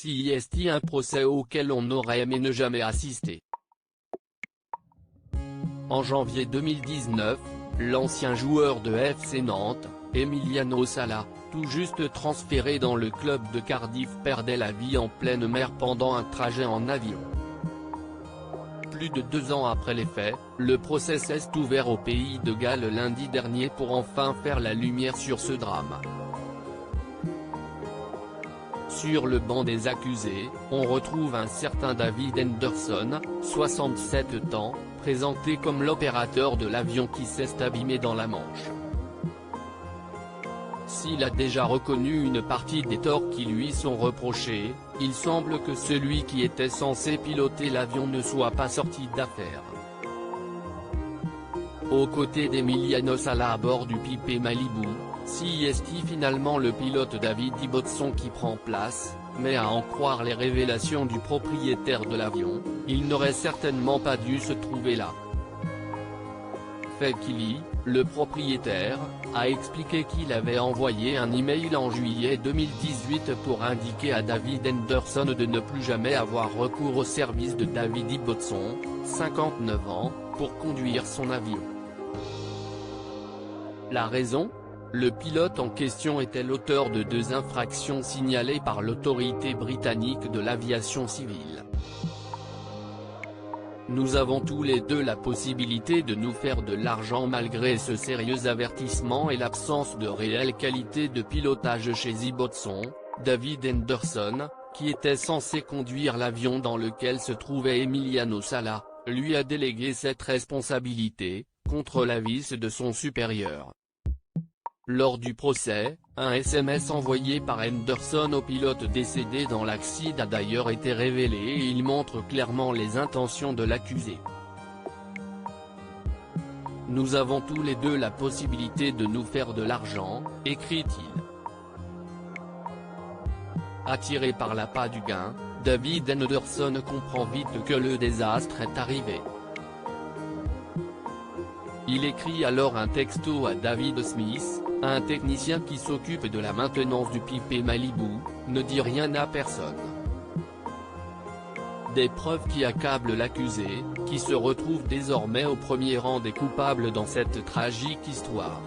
CIST, un procès auquel on aurait aimé ne jamais assister. En janvier 2019, l'ancien joueur de FC Nantes, Emiliano Sala, tout juste transféré dans le club de Cardiff, perdait la vie en pleine mer pendant un trajet en avion. Plus de 2 ans après les faits, le procès s'est ouvert au pays de Galles lundi dernier pour enfin faire la lumière sur ce drame. Sur le banc des accusés, on retrouve un certain David Henderson, 67 ans, présenté comme l'opérateur de l'avion qui s'est abîmé dans la Manche. S'il a déjà reconnu une partie des torts qui lui sont reprochés, il semble que celui qui était censé piloter l'avion ne soit pas sorti d'affaire. Aux côtés d'Emiliano Sala à bord du Pipe Malibu, CIST, finalement le pilote David Ibbotson qui prend place, mais à en croire les révélations du propriétaire de l'avion, il n'aurait certainement pas dû se trouver là. Fekili, le propriétaire, a expliqué qu'il avait envoyé un email en juillet 2018 pour indiquer à David Henderson de ne plus jamais avoir recours au service de David Ibbotson, 59 ans, pour conduire son avion. La raison ? Le pilote en question était l'auteur de 2 infractions signalées par l'autorité britannique de l'aviation civile. Nous avons tous les deux la possibilité de nous faire de l'argent malgré ce sérieux avertissement et l'absence de réelle qualité de pilotage chez Ibbotson. David Henderson, qui était censé conduire l'avion dans lequel se trouvait Emiliano Sala, lui a délégué cette responsabilité, contre l'avis de son supérieur. Lors du procès, un SMS envoyé par Henderson au pilote décédé dans l'accident a d'ailleurs été révélé et il montre clairement les intentions de l'accusé. Nous avons tous les deux la possibilité de nous faire de l'argent, écrit-il. Attiré par l'appât du gain, David Henderson comprend vite que le désastre est arrivé. Il écrit alors un texto à David Smith, un technicien qui s'occupe de la maintenance du Pipe Malibu, ne dit rien à personne. Des preuves qui accablent l'accusé, qui se retrouve désormais au premier rang des coupables dans cette tragique histoire.